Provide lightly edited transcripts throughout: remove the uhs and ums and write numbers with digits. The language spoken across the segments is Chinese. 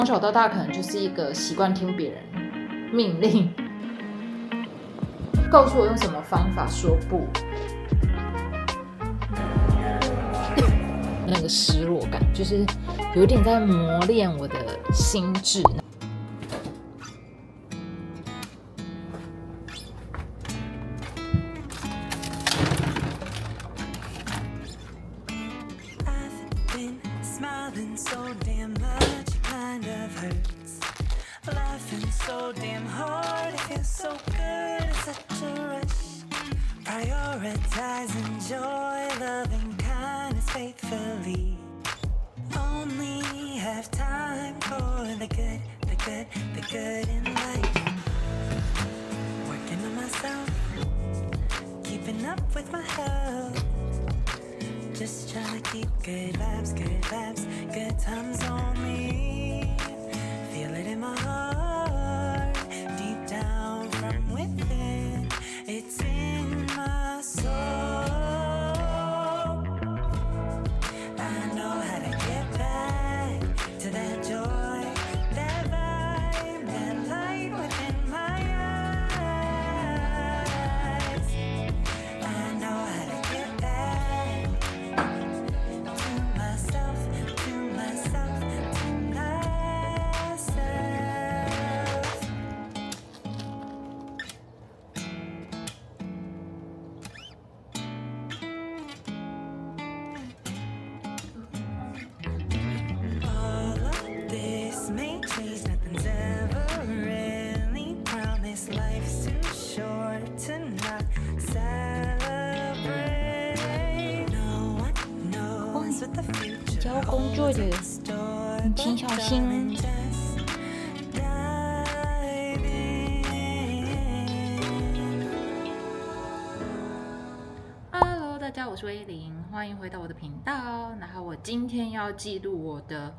從小到大可能就是一個習慣聽別人命令，告訴我用什麼方法說不，那個失落感就是有點在磨練我的心智。So damn hard, it feels so good, it's such a rush. Prioritizing joy, loving kindness faithfully. Only have time for the good, the good, the good in life. Working on myself, keeping up with my health. Just trying to keep good vibes, good times only. Feel it in my heart.Deep down from within, it's in my soul. I know how to get back to that joy, that vibe, that light within my eyes. I know how to get back to myself, to myself, to myself.交工作的，你请小心。Hello， 大家，我是威霖，歡迎回到我的頻道。然後我今天要記錄我的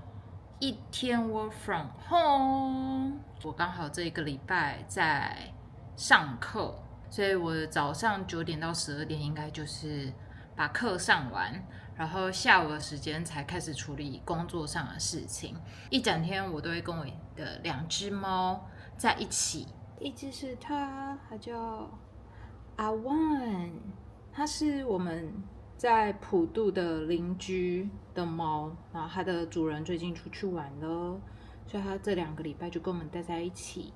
一天 work from home。我剛好這個禮拜在上課，所以我早上9點到12點應該就是把課上完。然後下午的時間才開始處理工作上的事情。一整天我都會跟我的2隻貓在一起，一隻是它叫阿萬，它是我們在普渡的鄰居的貓，然後它的主人最近出去玩了，所以它這2個禮拜就跟我們待在一起。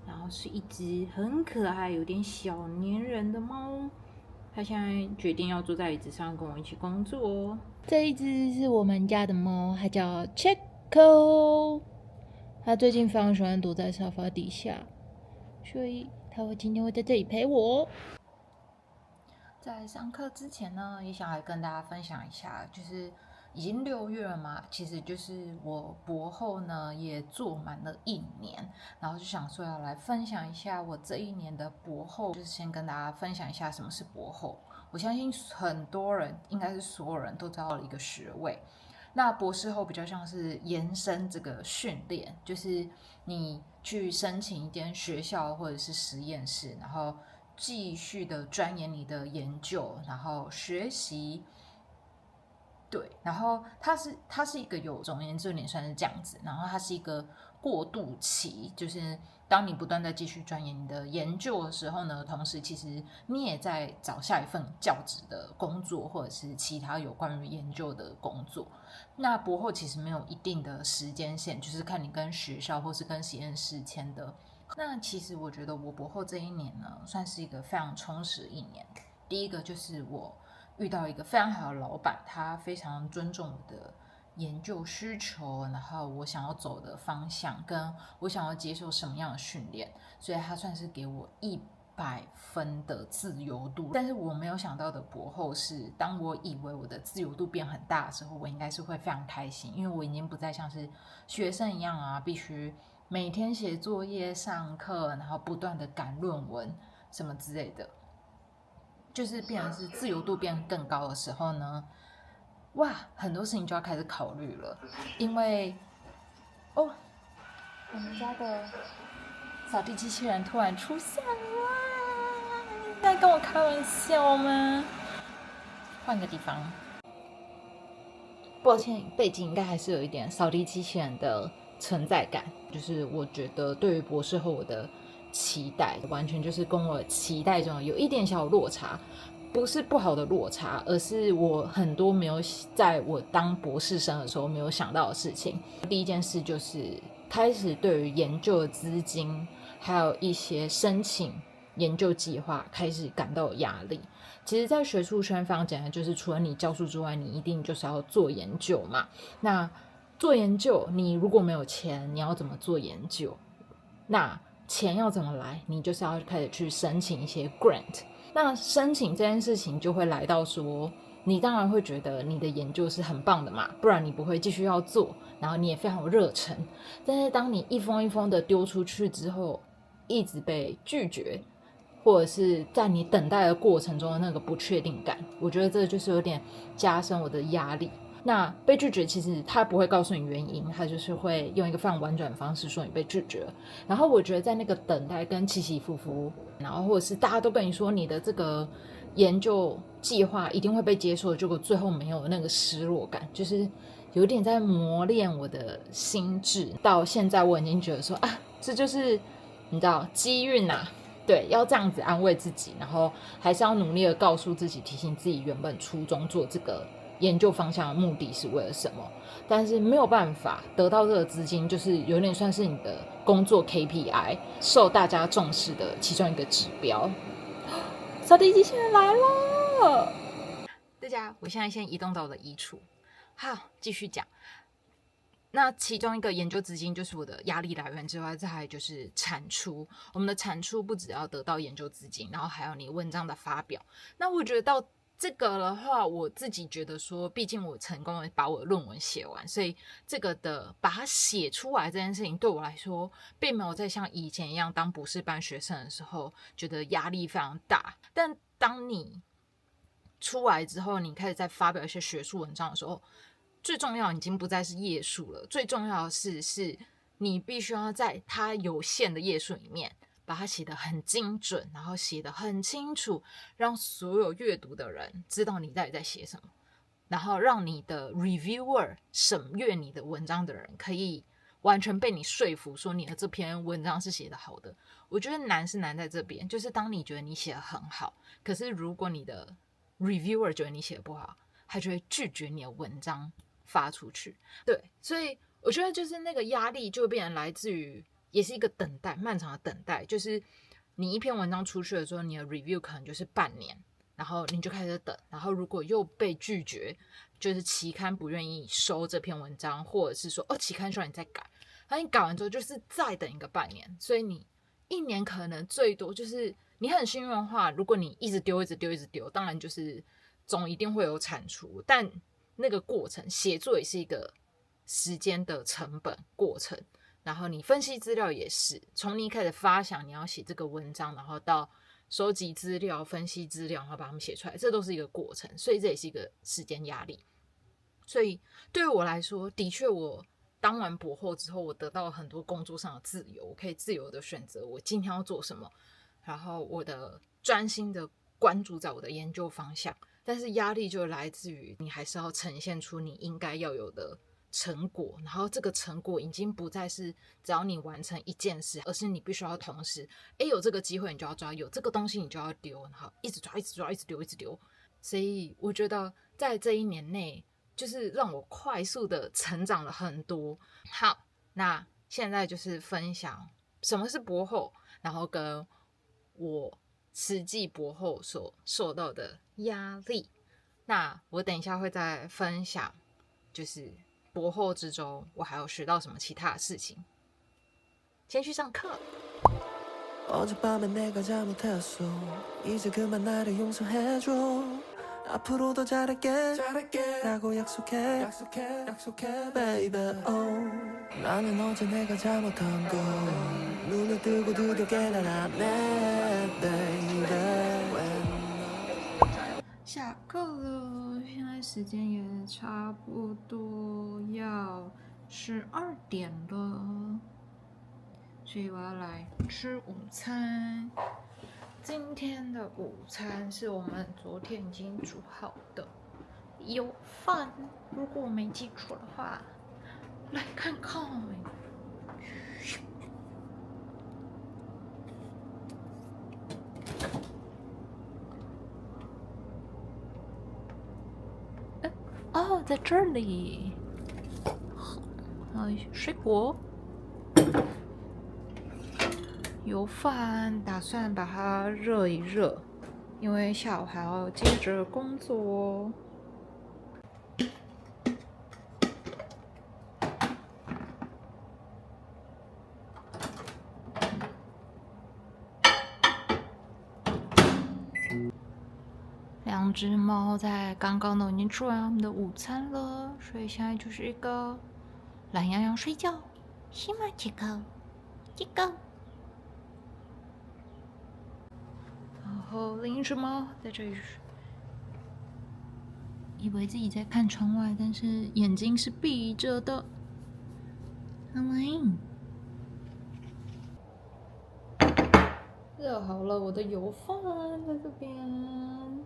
然後是一隻很可愛、有點小黏人的貓。他現在決定要坐在椅子上跟我一起工作哦。這一只是我們家的貓，它叫 Checo。它最近非常喜歡躲在沙發底下，所以它今天會在這裡陪我。在上課之前呢，也想來跟大家分享一下，就是已經6月了嘛，其實就是我博後呢也做滿了1年，然後就想說要來分享一下我這1年的博後，就是先跟大家分享一下什麼是博後。我相信很多人，應該是所有人都知道了一個學位。那博士後比較像是延伸這個訓練，就是你去申請一間學校或者是實驗室，然後繼續的鑽研你的研究，然後學習。對，然後它是一個總而言之有點算是這樣子，然後它是一個過渡期，就是當你不斷在繼續鑽研你的研究的時候呢，同時其實你也在找下一份教職的工作，或者是其他有關於研究的工作。那博後其實沒有一定的時間線，就是看你跟學校或是跟實驗室簽的。那其實我覺得我博後這1年呢，算是一個非常充實的1年。第一個就是我遇到一個非常好的老闆，他非常尊重我的研究需求，然後我想要走的方向，跟我想要接受什麼樣的訓練，所以他算是給我100分的自由度。但是我沒有想到的博後是，當我以為我的自由度變很大的時候，我應該是會非常開心，因為我已經不再像是學生一樣啊，必須每天寫作業、上課，然後不斷的趕論文什麼之類的。就是變成是自由度變更高的時候呢，哇，很多事情就要開始考慮了，因為我們家的掃地機器人突然出現了，你在跟我開玩笑嗎？換個地方，抱歉，背景應該還是有一點掃地機器人的存在感，就是我覺得對於博士後我的期待，完全就是跟我期待中有一點小落差，不是不好的落差，而是我很多沒有在我當博士生的時候沒有想到的事情。第一件事就是開始對於研究的資金，還有一些申請研究計劃開始感到有壓力。其實在學術圈非常簡單，就是除了你教書之外，你一定就是要做研究嘛。那做研究，你如果沒有錢，你要怎麼做研究？那錢要怎麼來？你就是要開始去申請一些 grant。那申請這件事情就會來到說，你當然會覺得你的研究是很棒的嘛，不然你不會繼續要做，然後你也非常有熱忱。但是當你一封一封的丟出去之後，一直被拒絕，或者是在你等待的過程中的那個不確定感，我覺得這就是有點加深我的壓力。那被拒絕其實他不會告訴你原因，他就是會用一個非常婉轉的方式說你被拒絕了。然後我覺得在那個等待跟起起伏伏，然後或者是大家都跟你說你的這個研究計劃一定會被接受，結果最後沒有那個失落感，就是有點在磨練我的心智。到現在我已經覺得說啊，這就是你知道機運啊，對，要這樣子安慰自己，然後還是要努力的告訴自己，提醒自己原本初衷做這個研究方向的目的是為了什麼。但是沒有辦法得到這個資金，就是有點算是你的工作 KPI 受大家重視的其中一個指標。掃地機器人來了，大家，我現在先移動到我的衣櫥。好，繼續講。那其中一個研究資金就是我的壓力來源之外，再來就是產出。我们的產出不只要得到研究資金，然後還有你文章的發表。那我覺得到這個的話，我自己覺得說，畢竟我成功的把我的論文寫完，所以這個的把它寫出來這件事情對我來說，並沒有再像以前一樣當博士班學生的時候覺得壓力非常大。但當你出來之後，你開始在發表一些學術文章的時候，最重要已經不再是頁數了，最重要的是你必須要在它有限的頁數裡面把它寫得很精準，然後寫得很清楚，讓所有閱讀的人知道你到底在寫什麼，然後讓你的 reviewer 審閱你的文章的人可以完全被你說服，說你的這篇文章是寫得好的。我覺得難是難在這邊，就是當你覺得你寫得很好，可是如果你的 reviewer 覺得你寫得不好，他就會拒絕你的文章發出去。對，所以我覺得就是那個壓力就变成來自於，也是一個等待，漫長的等待。就是你一篇文章出去的時候，你的 review 可能就是半年，然後你就開始等，然後如果又被拒絕，就是期刊不願意收這篇文章，或者是說期刊說你再改，然後你改完之後就是再等一個半年，所以你一年可能最多就是你很幸運的話，如果你一直丟，當然就是總一定會有產出，但那個過程寫作也是一個時間的成本過程，然後你分析資料也是從你一開始發想你要寫這個文章，然後到收集資料、分析資料，然後把它們寫出來，這都是一個過程，所以這也是一個時間壓力。所以對於我來說，的確我當完博後之後，我得到了很多工作上的自由，我可以自由的選擇我今天要做什麼，然後我的專心的關注在我的研究方向。但是壓力就來自於你還是要呈現出你應該要有的成果，然後這個成果已經不再是只要你完成一件事，而是你必須要同時有這個機會你就要抓，有這個東西你就要丟，然後一直抓，一直丟。所以我覺得在這一年內就是讓我快速的成長了很多。好，那現在就是分享什麼是博後，然後跟我實際博後所受到的壓力。那我等一下會再分享，就是博後之中我還有學到什麼其他的事情。先去上課。어젯밤에 내가 잘못했어. 이제 그만 나를 용서해줘. 앞으로 더 잘할게 라고 약속해 baby oh. 나는 어제 내가 잘못한 거 눈을 뜨고 드디어 깨달았네 baby. 下課了，現在時間也差不多要12點了，所以我要來吃午餐。今天的午餐是我們昨天已經煮好的，有飯，如果我沒記錯的話，來看看。在這裡。水果、油飯，打算把它熱一熱，因為下午還要接着工作。两隻貓在剛剛都已經吃完他們的午餐了，所以現在就是一個懶洋洋睡覺。西馬這個，然後另一隻貓在這裡，以為自己在看窗外，但是眼睛是閉着的。熱好了，我的油飯在這邊。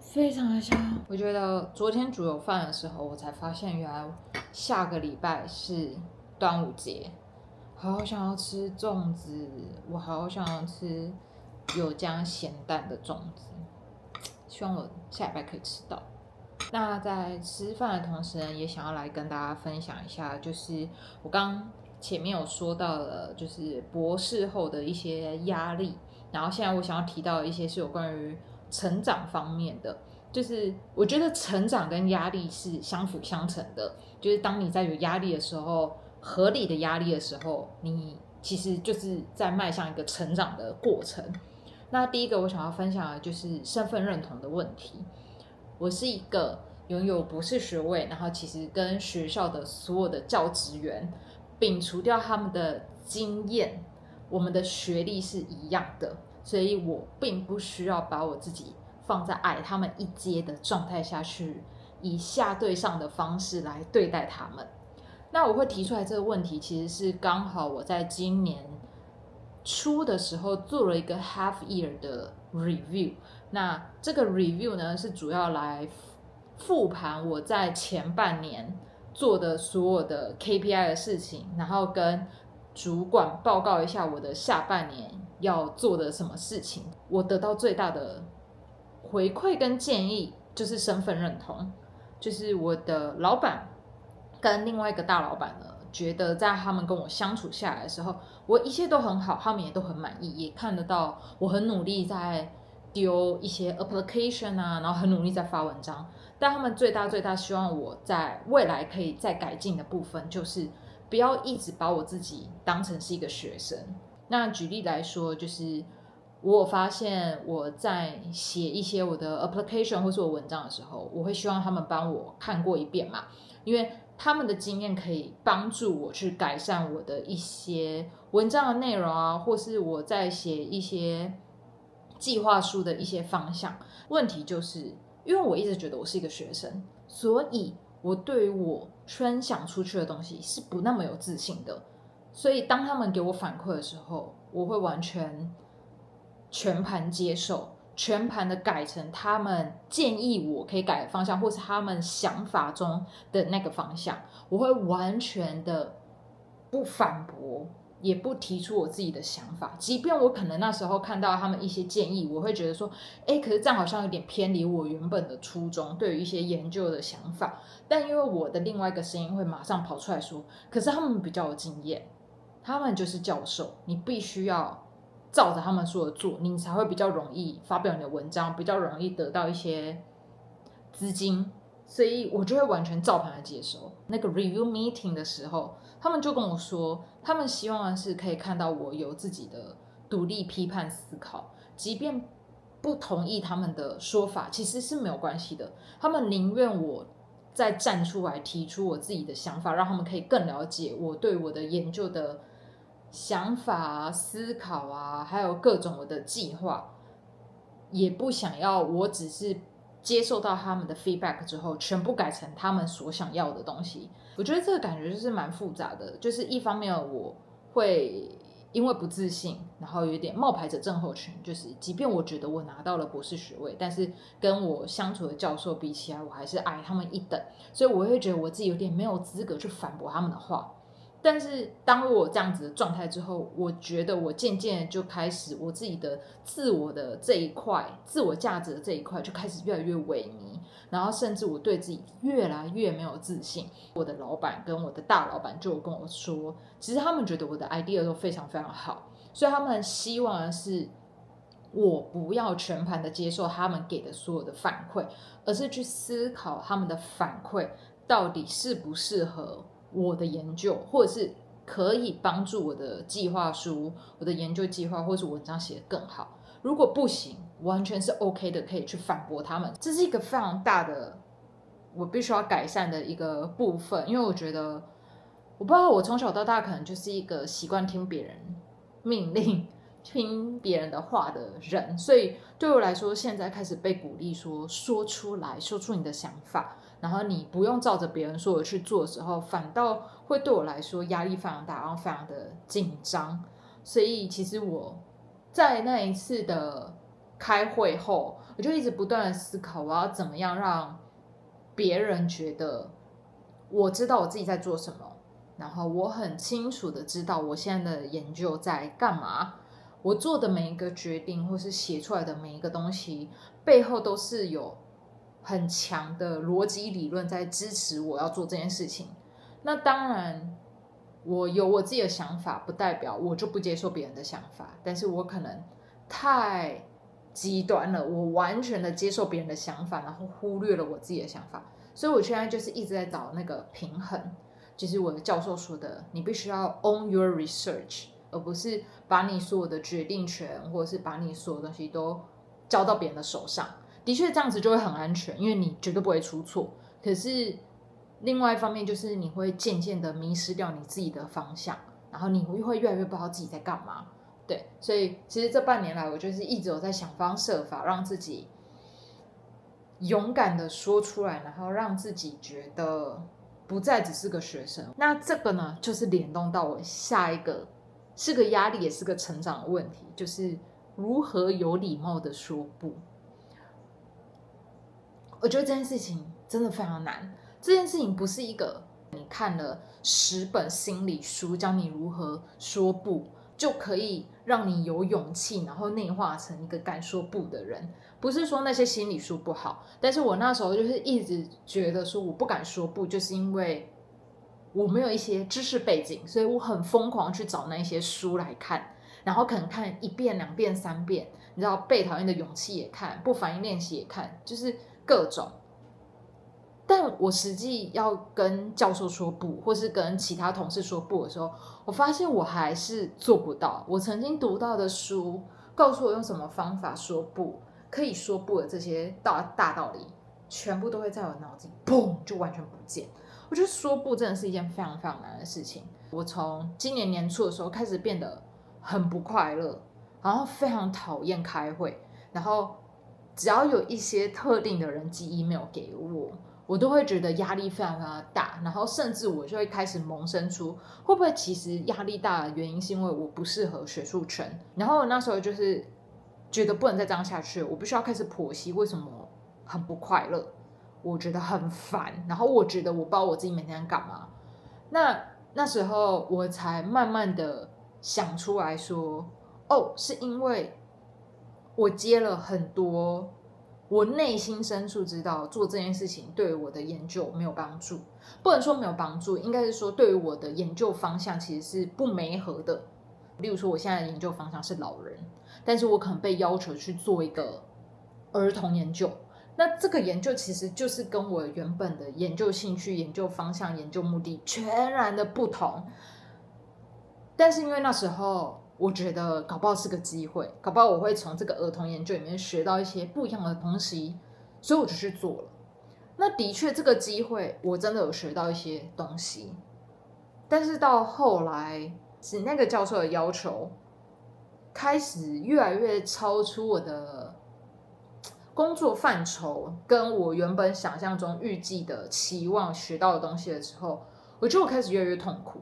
非常的香，我覺得昨天煮油飯的時候，我才發現原來下個禮拜是端午節，好想要吃粽子，我好想要吃有加鹹蛋的粽子，希望我下禮拜可以吃到。那在吃飯的同時呢，也想要來跟大家分享一下，就是我剛前面有說到了，就是博士後的一些壓力，然後現在我想要提到的一些是有關於成長方面的，就是我覺得成長跟壓力是相輔相成的，就是当你在有壓力的時候，合理的壓力的時候，你其實就是在邁向一個成長的過程。那第一個我想要分享的就是身份認同的問題。我是一個擁有博士學位，然後其實跟學校的所有的教職員摒除掉他們的經驗，我們的學歷是一樣的。所以我並不需要把我自己放在矮他們一階的狀態下去，以下對上的方式來對待他們。那我會提出來這個問題，其實是剛好我在今年初的時候做了一個 half year 的 review。那這個 review 呢，是主要來復盤我在前半年做的所有的 KPI 的事情，然後跟主管報告一下我的下半年要做的什麼事情。我得到最大的回饋跟建議就是身份認同，就是我的老闆跟另外一個大老闆呢，覺得在他們跟我相處下來的時候，我一切都很好，他們也都很滿意，也看得到我很努力在丟一些 application 啊，然後很努力在發文章。但他們最大希望我在未來可以再改進的部分，就是不要一直把我自己當成是一個學生。那舉例來說，就是我有發現我在寫一些我的 application 或是我文章的時候，我會希望他們幫我看過一遍嘛，因為他們的經驗可以幫助我去改善我的一些文章的內容啊，或是我在寫一些計劃書的一些方向。問題就是因為我一直覺得我是一個學生，所以我對於我分享出去的東西是不那麼有自信的。所以當他們給我反饋的時候，我會完全盤接受，全盤的改成他們建議我可以改的方向，或是他們想法中的那個方向。我會完全的不反駁，也不提出我自己的想法，即便我可能那時候看到他們一些建議，我會覺得說，可是這樣好像有點偏離我原本的初衷，對於一些研究的想法。但因為我的另外一個聲音會馬上跑出來說，可是他們比較有經驗，他們就是教授，你必須要照着他們說的做，你才會比較容易發表你的文章，比較容易得到一些資金。所以我就會完全照盤的接受。那個 review meeting 的時候，他們就跟我說，他們希望的是可以看到我有自己的獨立批判思考，即便不同意他們的說法，其實是沒有關係的。他們寧願我再站出來提出我自己的想法，讓他們可以更了解我對我的研究的想法啊、思考啊，還有各種我的計劃，也不想要我只是接受到他們的 feedback 之後，全部改成他們所想要的東西。我覺得这個感覺就是蠻複雜的，就是一方面我會因為不自信，然後有點冒牌者症候群，就是即便我覺得我拿到了博士學位，但是跟我相處的教授比起來，我還是矮他們一等，所以我會覺得我自己有點沒有資格去反駁他們的話。但是當我這樣子的狀態之後，我覺得我漸漸的就開始我自己的自我的這一塊，自我價值的這一塊就開始越來越萎靡，然後甚至我對自己越來越沒有自信。我的老闆跟我的大老闆就有跟我說，其實他們覺得我的 idea 都非常非常好，所以他們希望的是我不要全盤的接受他們給的所有的反饋，而是去思考他們的反馈到底適不適合我的研究，或者是可以幫助我的計劃書、我的研究計劃，或者是文章寫得更好。如果不行，完全是 OK 的，可以去反駁他們。這是一個非常大的我必須要改善的一個部分，因為我覺得，我不知道我從小到大可能就是一個習慣聽別人命令、聽別人的話的人，所以對我來說，現在開始被鼓勵說出來，說出你的想法。然後你不用照着別人說的去做的時候，反倒會對我來說壓力非常大，然後非常的緊張。所以其實我在那一次的開會後，我就一直不斷的思考，我要怎麼樣讓別人覺得我知道我自己在做什麼，然後我很清楚的知道我現在的研究在幹嘛，我做的每一個決定或是寫出來的每一個東西背後都是有很強的邏輯理論在支持我要做這件事情。那當然我有我自己的想法，不代表我就不接受別人的想法，但是我可能太極端了，我完全的接受別人的想法，然後忽略了我自己的想法。所以我现在就是一直在找那個平衡，就是我的教授說的，你必須要 own your research， 而不是把你所有的決定權或者是把你所有東西都交到別人的手上。的確這樣子就會很安全，因為你絕對不會出錯。可是另外一方面就是你會漸漸的迷失掉你自己的方向，然後你會越來越不知道自己在幹嘛。對，所以其實这半年來我就是一直有在想方設法讓自己勇敢的說出來，然後讓自己覺得不再只是個學生。那這個呢就是聯動到我下一個是個壓力也是個成長的問題，就是如何有禮貌的說不。我覺得這件事情真的非常難，這件事情不是一個你看了10本心理書教你如何說不就可以讓你有勇气然後內化成一個敢說不的人。不是說那些心理書不好，但是我那時候就是一直覺得說我不敢說不，就是因為我沒有一些知識背景，所以我很瘋狂去找那些書來看，然後可能看1遍、2遍、3遍，你知道被討厭的勇氣也看，不反應練習也看，就是各種。但我實際要跟教授說不，或是跟其他同事說不的時候，我發現我還是做不到。我曾經讀到的書告訴我用什麼方法說不，可以說不的這些大道理，全部都會在我腦子裡砰就完全不見。我覺得說不真的是一件非常非常難的事情。我從今年年初的時候開始變得很不快樂，然後非常討厭開會，然後只要有一些特定的人寄 email 給我，我都會覺得壓力非常非常的大，然後甚至我就會開始萌生出會不會其實壓力大的原因是因為我不適合學術圈。然後我那時候就是覺得不能再這樣下去了，我必須要開始剖析為什麼很不快樂，我覺得很煩，然後我覺得我不知道我自己每天在幹嘛。那時候我才慢慢的想出來說，哦，是因為我接了很多我內心深處知道做這件事情對於我的研究沒有幫助，不能說沒有幫助，應該是說對於我的研究方向其實是不媒合的。例如說我現在的研究方向是老人，但是我可能被要求去做一個兒童研究，那這個研究其實就是跟我原本的研究興趣、研究方向、研究目的全然的不同。但是因為那時候我覺得搞不好是個機會，搞不好我會從這個兒童研究裡面學到一些不一樣的東西，所以我就去做了。那的確這個機會我真的有學到一些東西，但是到後來是那個教授的要求開始越來越超出我的工作範疇，跟我原本想象中預計的期望學到的東西的時候，我覺得我開始越來越痛苦。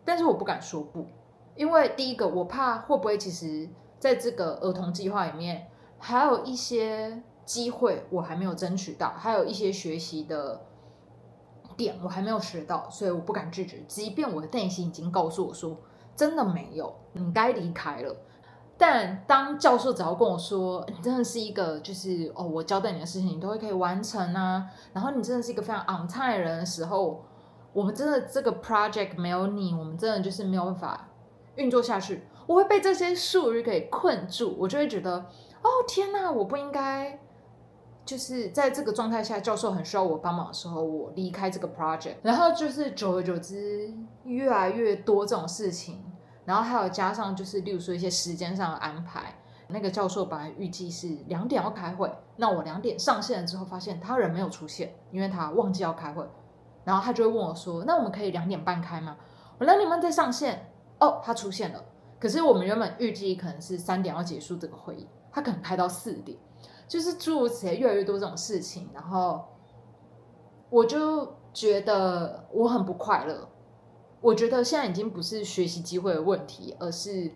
但是我不敢說不，因為第一個我怕會不會其實在這個兒童計劃裡面還有一些機會我還沒有爭取到，還有一些學習的點我還沒有學到，所以我不敢拒絕，即便我的內心已經告訴我說真的沒有，你該離開了。但當教授只要跟我說你真的是一個就是我交代你的事情你都会可以完成啊，然後你真的是一個非常 on time 的人的時候，我們真的這個 project 沒有你，我們真的就是沒有辦法運作下去。我會被這些術語給困住，我就會覺得天哪，我不應該就是在這個狀態下教授很需要我幫忙的時候我離開這個 project。然後就是久而久之越來越多這種事情，然後還有加上就是例如說一些時間上的安排，那個教授本來預計是2點要開會，那我2點上線了之後發現他人沒有出現，因為他忘記要開會，然後他就會問我說那我們可以2點半開嗎？我2點半再上線，他出現了，可是我們原本預計可能是3點要結束这個會議，他可能開到4點，就是諸如此類越來越多這種事情，然後我就覺得我很不快樂。我覺得現在已經不是學習機會的問題，而是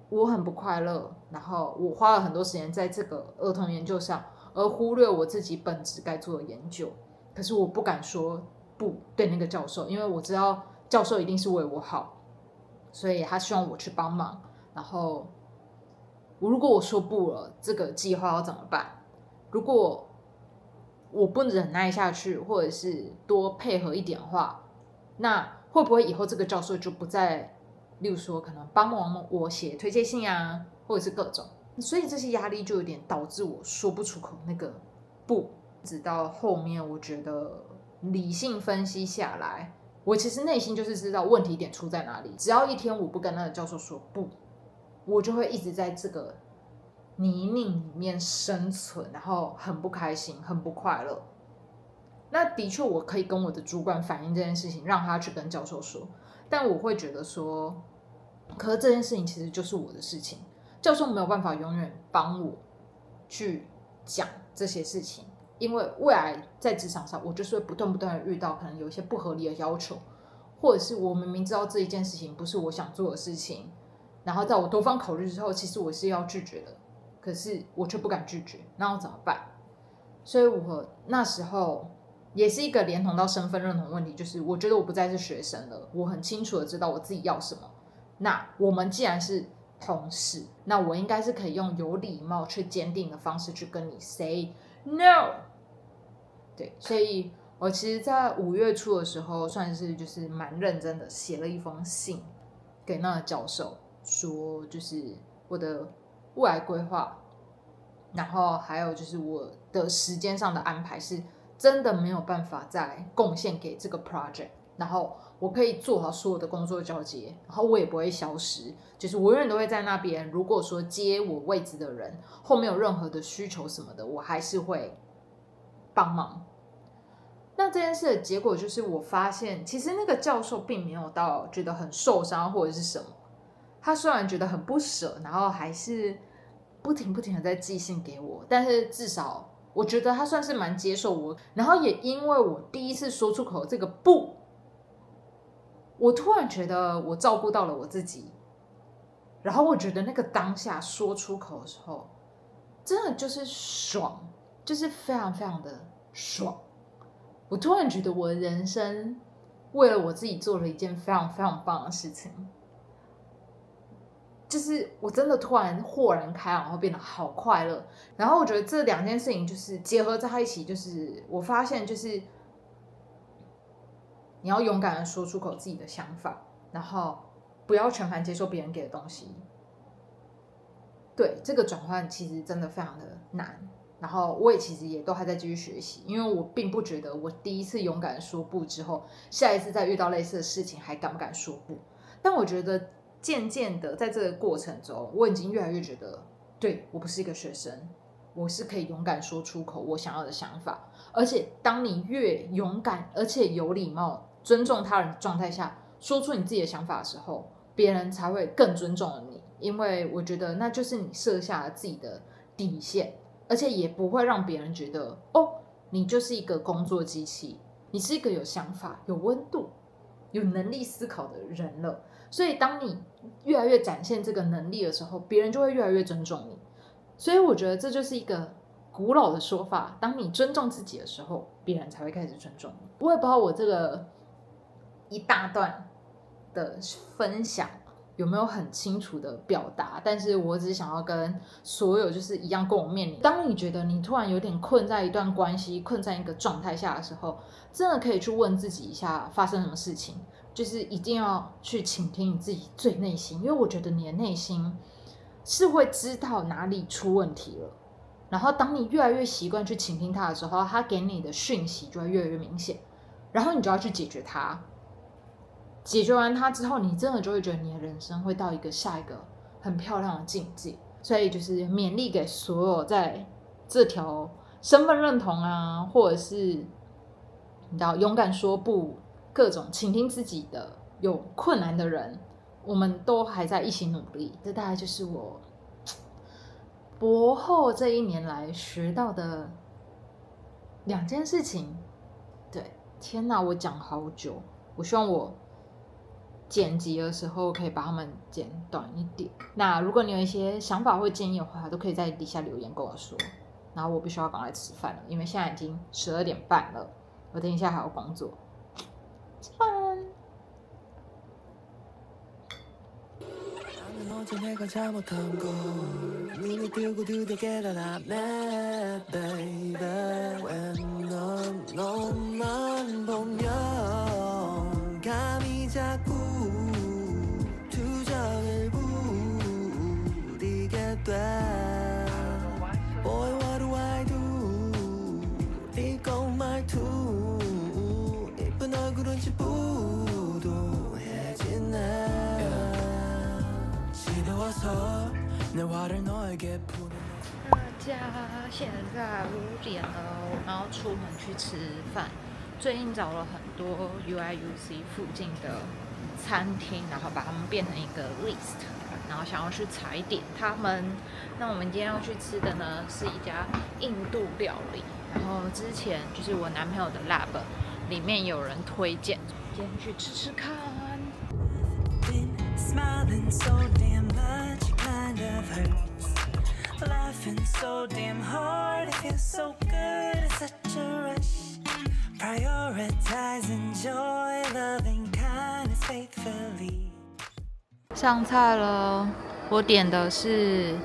我很不快樂，然後我花了很多時間在這個兒童研究上，而忽略我自己本質該做的研究。可是我不敢說不對那個教授，因為我知道教授一定是為我好，所以他希望我去幫忙。然後如果我說不了，這個計劃要怎麼辦？如果我不忍耐下去，或者是多配合一點的話，那會不會以後這個教授就不再，例如說可能幫忙我寫推薦信啊，或者是各種，所以這些壓力就有點導致我說不出口那個不。直到後面我覺得理性分析下來，我其實內心就是知道問題點出在哪裡。只要一天我不跟那個教授說不，我就會一直在這個泥濘裡面生存，然後很不開心，很不快樂。那的確我可以跟我的主管反映這件事情，讓他去跟教授說，但我會覺得說，可是這件事情其實就是我的事情，教授沒有辦法永遠幫我去講這些事情，因為未來在職場上我就是會不斷的遇到可能有一些不合理的要求，或者是我明明知道這一件事情不是我想做的事情，然後在我多方考慮之後，其實我是要拒絕的，可是我卻不敢拒絕，那我怎麼辦？所以我那時候也是一個連同到身份認同問題，就是我覺得我不再是學生了，我很清楚的知道我自己要什麼。那我們既然是同事，那我應該是可以用有禮貌卻堅定的方式去跟你 say no。 對，所以我其實在5月初的時候算是就是蠻認真的寫了一封信給那個教授，說就是我的未來規劃，然後還有就是我的時間上的安排是真的没有辦法再貢獻給這個 project， 然後我可以做好所有的工作交接，然後我也不會消失，就是我永遠都會在那邊。如果說接我位置的人後面有任何的需求什麼的，我還是會幫忙。那這件事的結果就是我發現其實那個教授並沒有到覺得很受傷或者是什麼，他雖然覺得很不捨，然後還是不停的在寄信給我，但是至少我覺得他算是蠻接受我。然後也因為我第一次說出口這個不，我突然覺得我照顧到了我自己，然後我覺得那個當下說出口的時候真的就是爽，就是非常的爽。我突然觉得我的人生为了我自己做了一件非常棒的事情，就是我真的突然豁然開朗，然後變得好快樂。然后我觉得這2件事情就是結合在一起，就是我發現就是你要勇敢的說出口自己的想法，然後不要全盤接受別人給的東西。對，這個轉換其實真的非常的難，然後我也其實也都還在繼續學習，因為我並不覺得我第一次勇敢的說不之後，下一次再遇到類似的事情還敢不敢說不。但我覺得漸漸的在這個過程中，我已經越來越覺得，對，我不是一個學生，我是可以勇敢說出口我想要的想法。而且當你越勇敢而且有禮貌尊重他人的狀態下說出你自己的想法的時候，別人才會更尊重你，因為我覺得那就是你設下了自己的底線，而且也不會讓別人覺得你就是一個工作機器，你是一個有想法有溫度有能力思考的人了。所以當你越來越展現這個能力的時候，別人就會越來越尊重你。所以我覺得這就是一個古老的說法，當你尊重自己的時候，別人才會開始尊重你。我也不知道我這個一大段的分享有沒有很清楚的表達，但是我只想要跟所有就是一樣跟我面臨，當你覺得你突然有點困在一段關係，困在一個狀態下的時候，真的可以去問自己一下發生什麼事情，就是一定要去傾聽你自己最內心，因為我覺得你的內心是會知道哪裡出問題了，然後當你越來越習慣去傾聽它的時候，它給你的訊息就會越來越明顯，然後你就要去解決它。解決完它之後，你真的就會覺得你的人生會到下一個很漂亮的境界。所以就是勉勵給所有在這條身份認同啊，或者是你知道勇敢說不、各種傾聽自己的有困難的人，我們都還在一起努力。這大概就是我博後這一年來學到的2件事情。对，天哪，我講好久，我希望我剪輯的時候可以把它們剪短一點。那如果你有一些想法或建議的話，都可以在底下留言跟我說。然後我必須要趕快吃飯了，因為現在已經12點半了，我等一下還要工作。吃飯。Boy, what do I do? 이거 말투 예쁜 얼굴은 지부동해지네. 시도워서 내 화를 너에게 푸는. 大家现在5点了，我们要出门去吃飯。最近找了很多 UIUC 附近的餐廳，然後把它們變成一個 list， 然後想要去踩點他們。那我們今天要去吃的呢，是一家印度料理。然後之前就是我男朋友的 lab 裡面有人推薦，今天去吃吃看。Smiling so damn much, it kind of hurts. Laughing so damn hard, it feels so good, it's such a rush. Prioritizing joy, loving kindness faithfully. 上菜了，我點的是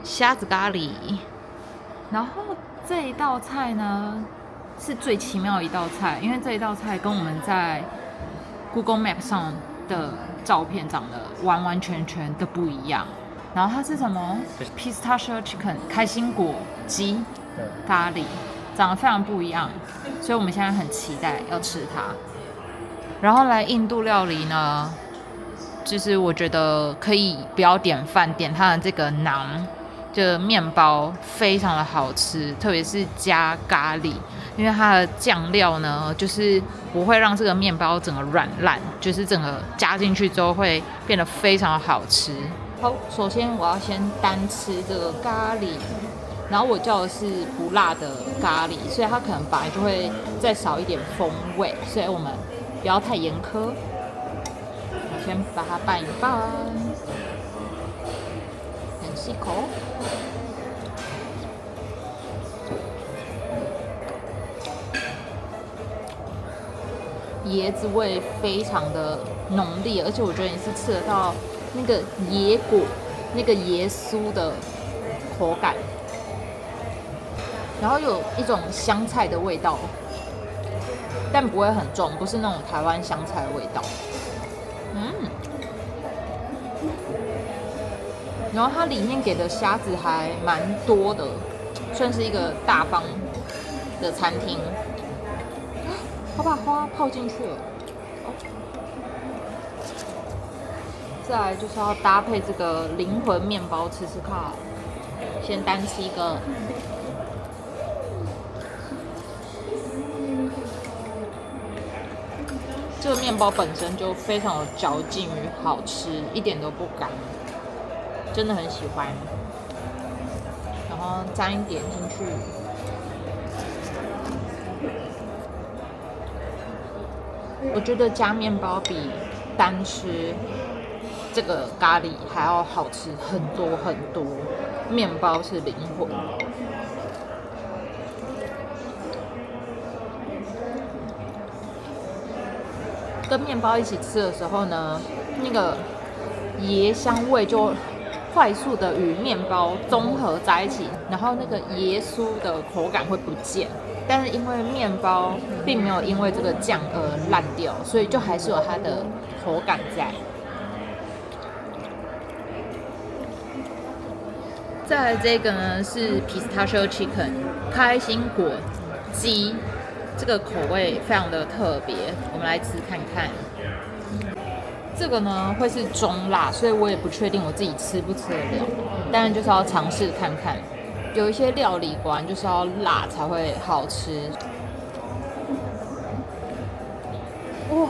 蝦子咖喱，然後這一道菜呢是最奇妙的一道菜，因為這一道菜跟我們在 Google Map 上的照片長得完完全全的不一樣。然後它是什麼 Pistachio Chicken 開心果雞咖喱，長得非常不一樣，所以我們現在很期待要吃它。然後來印度料理呢，就是我覺得可以不要點飯，點它的這個饢，這個麵包非常的好吃，特別是加咖喱，因為它的醬料呢，就是不會讓這個麵包整個軟爛，就是整個加進去之後會變得非常的好吃。好，首先我要先單吃這個咖喱，然後我叫的是不辣的咖喱，所以它可能本來就會再少一點風味，所以我們不要太嚴苛。先把它拌一拌，很細口。椰子味非常的濃烈，而且我覺得你是吃得到那個椰果、那個椰酥的口感，然後有一種香菜的味道，但不會很重，不是那種台灣香菜的味道。然後它裡面給的蝦子還蠻多的，算是一個大方的餐廳。我把花泡進去了。再來就是要搭配這個靈魂麵包吃吃看。先單吃一個。這個麵包本身就非常有嚼勁與好吃，一點都不乾。真的很喜歡，然後沾一點進去，我覺得加麵包比單吃這個咖喱還要好吃很多很多。麵包是靈魂。跟麵包一起吃的時候呢，那個椰香味就快速的與麵包綜合在一起，然後那個椰酥的口感會不見，但是因為麵包並沒有因為這個醬而爛掉，所以就還是有它的口感在。再來這個呢是 Pistachio Chicken 開心果雞，這個口味非常的特別，我們來吃看看。這個呢會是中辣，所以我也不確定我自己吃不吃得了，但是就是要嘗試看看。有一些料理果然就是要辣才會好吃。哇，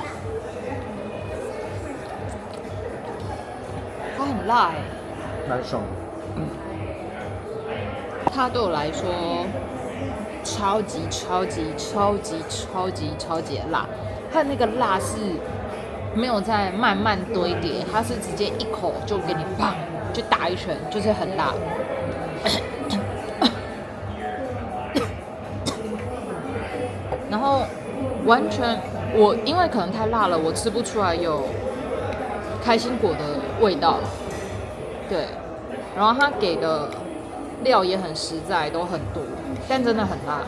它很辣哎，蛮爽的。它对我来說超級的辣，它的那個辣是沒有在慢慢堆疊，它是直接一口就給你砰就打一拳，就是很辣。然後完全我因為可能太辣了，我吃不出來有開心果的味道，對，然後它給的料也很實在，都很多，但真的很辣。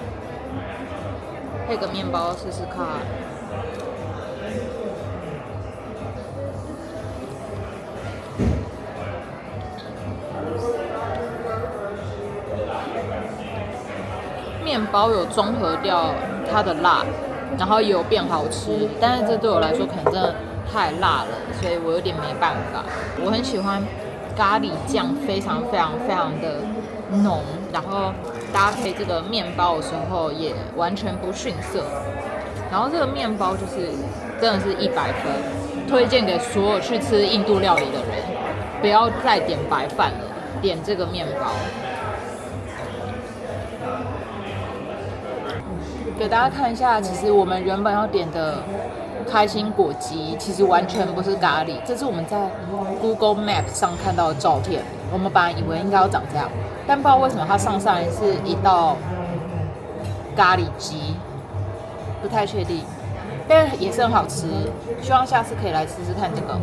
配個麵包試試看。麵包有綜合掉它的辣，然後也有變好吃，但是這對我來說可能真的太辣了，所以我有點沒辦法。我很喜歡咖喱醬，非常的濃，然後搭配這個麵包的時候也完全不遜色。然後這個麵包就是真的是100分，推薦給所有去吃印度料理的人，不要再點白飯了，點這個麵包。給大家看一下，其實我們原本要點的開心果雞，其實完全不是咖喱，這是我們在 Google Map 上看到的照片。我們本來以為應該要長這樣，但不知道為什麼它上來是一道咖喱雞，不太確定，但也是很好吃。希望下次可以來試試看這個。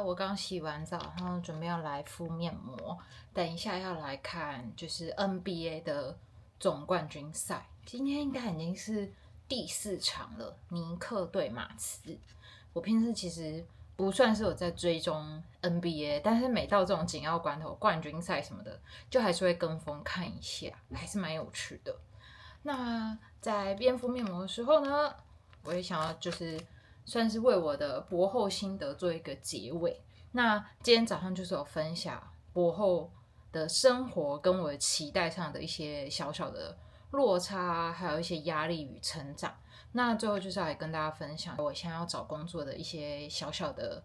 我剛洗完澡，然後準備要來敷面膜，等一下要來看就是 NBA 的總冠軍賽。今天應該已經是第4場了，尼克對馬刺。我平時其實不算是有在追蹤 NBA， 但是每到這種緊要關頭，冠軍賽什麼的，就還是會跟風看一下，還是蠻有趣的。那在邊敷面膜的時候呢，我也想要就是算是為我的博後心得做一個結尾。那今天早上就是有分享博後的生活跟我的期待上的一些小小的落差，還有一些壓力與成長。那最後就是要來跟大家分享我現在要找工作的一些小小的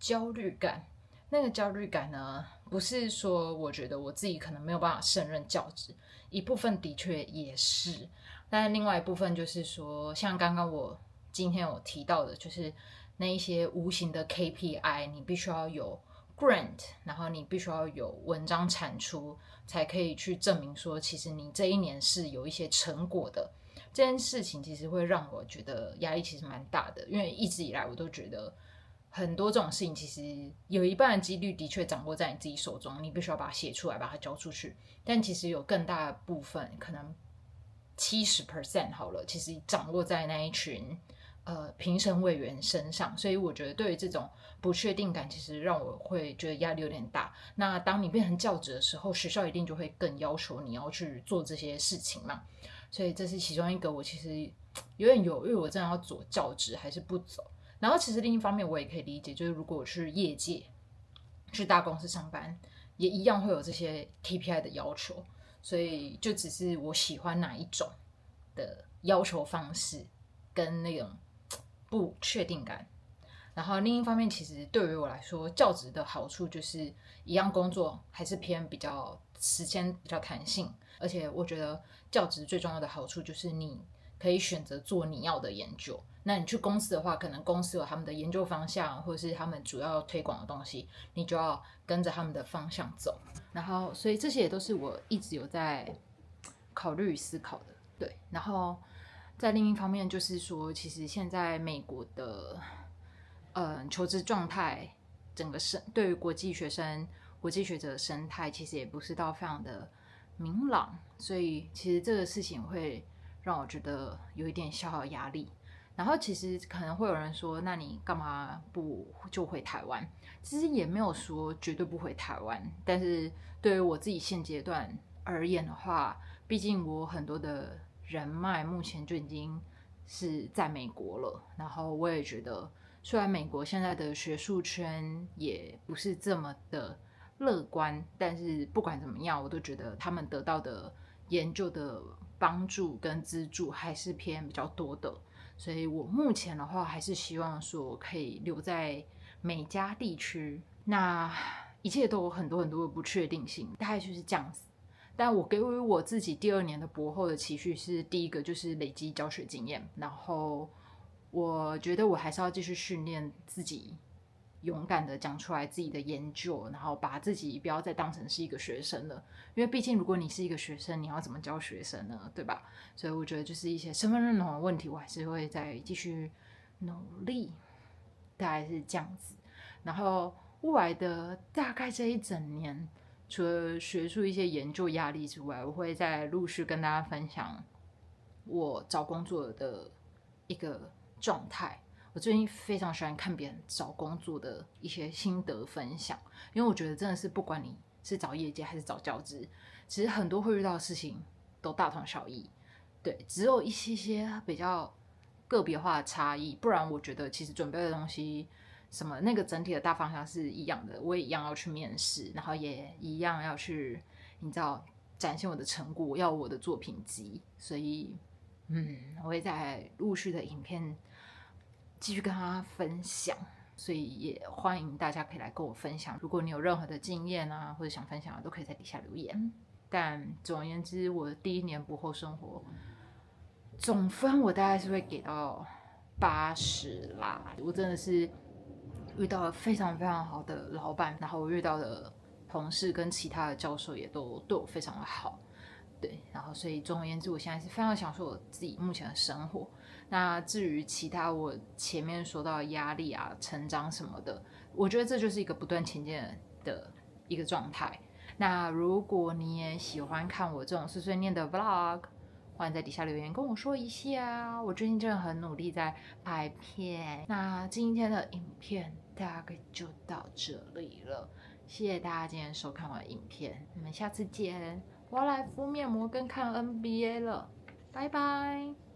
焦慮感。那個焦慮感呢，不是說我覺得我自己可能沒有辦法勝任教職，一部分的確也是，但另外一部分就是說，像剛剛我今天有提到的，就是那一些無形的 KPI， 你必須要有 grant， 然後你必須要有文章產出，才可以去證明說，其實你這一年是有一些成果的。這件事情其實會讓我覺得壓力其實蠻大的，因為一直以來我都覺得很多這種事情其實有一半的幾率的確掌握在你自己手中，你必須要把它寫出來，把它交出去。但其實有更大的部分，可能70% 好了，其實掌握在那一群評審委員身上。所以我覺得對於這種不確定感，其實讓我會覺得壓力有點大。那當你變成教職的時候，學校一定就會更要求你要去做這些事情嘛。所以這是其中一個我其實有點猶豫，我真的要走教職還是不走。然後其實另一方面我也可以理解，就是如果我去業界去大公司上班，也一樣會有這些 KPI 的要求。所以就只是我喜歡哪一種的要求方式跟那種不確定感。然後另一方面，其實對於我來說，教職的好處就是一樣工作還是偏比較時間比較彈性，而且我覺得教職最重要的好處就是你可以選擇做你要的研究。那你去公司的話，可能公司有他們的研究方向，或者是他們主要推廣的東西，你就要跟着他們的方向走。然後，所以這些也都是我一直有在考慮與思考的。對，然後在另一方面就是說，其實現在美國的求職狀態，整個對於國際學生、國際學者的生態，其實也不是到非常的明朗，所以其實這個事情會讓我覺得有一點小小的壓力。然後其實可能會有人說，那你幹嘛不就回台灣？其實也沒有說絕對不回台灣，但是對於我自己現階段而言的話，畢竟我很多的人脈目前就已經是在美國了，然後我也覺得，雖然美國現在的學術圈也不是這麼的樂觀，但是不管怎麼樣，我都覺得他們得到的研究的幫助跟資助還是偏比較多的。所以我目前的話，還是希望說可以留在美加地區。那一切都有很多的不確定性，大概就是這樣子。但我給予我自己第2年的博後的期許是，第一個就是累積教學經驗，然後我覺得我還是要繼續訓練自己，勇敢的講出來自己的研究，然後把自己不要再當成是一個學生了，因為畢竟如果你是一個學生，你要怎麼教學生呢？對吧？所以我覺得就是一些身份認同的問題，我還是會再繼續努力，大概是這樣子。然後未來的大概這一整年，除了學術一些研究壓力之外，我會再陸續跟大家分享我找工作的一個狀態。我最近非常喜歡看別人找工作的一些心得分享，因為我覺得真的是不管你是找業界還是找教職，其實很多會遇到的事情都大同小異，對，只有一些比較個別化的差異，不然我覺得其實準備的東西什麼那個整體的大方向是一樣的，我也一樣要去面試，然後也一樣要去你知道展現我的成果，要我的作品集，所以我會在陸續的影片繼續跟他分享，所以也歡迎大家可以來跟我分享。如果你有任何的經驗啊，或者想分享的，都可以在底下留言。但總而言之，我第1年博後生活總分我大概是會給到80啦。我真的是遇到了非常非常好的老闆，然後我遇到的同事跟其他的教授也都對我非常的好。对，然後所以总而言之，我現在是非常享受我自己目前的生活。那至於其他我前面說到的壓力啊、成長什麼的，我覺得這就是一個不斷前進的一個狀態。那如果你也喜歡看我這種碎碎念的 vlog， 歡迎在底下留言跟我說一下。我最近真的很努力在拍片。那今天的影片大概就到這裡了，謝謝大家今天收看我的影片，我們下次見。我要來敷面膜跟看 NBA 了，拜拜。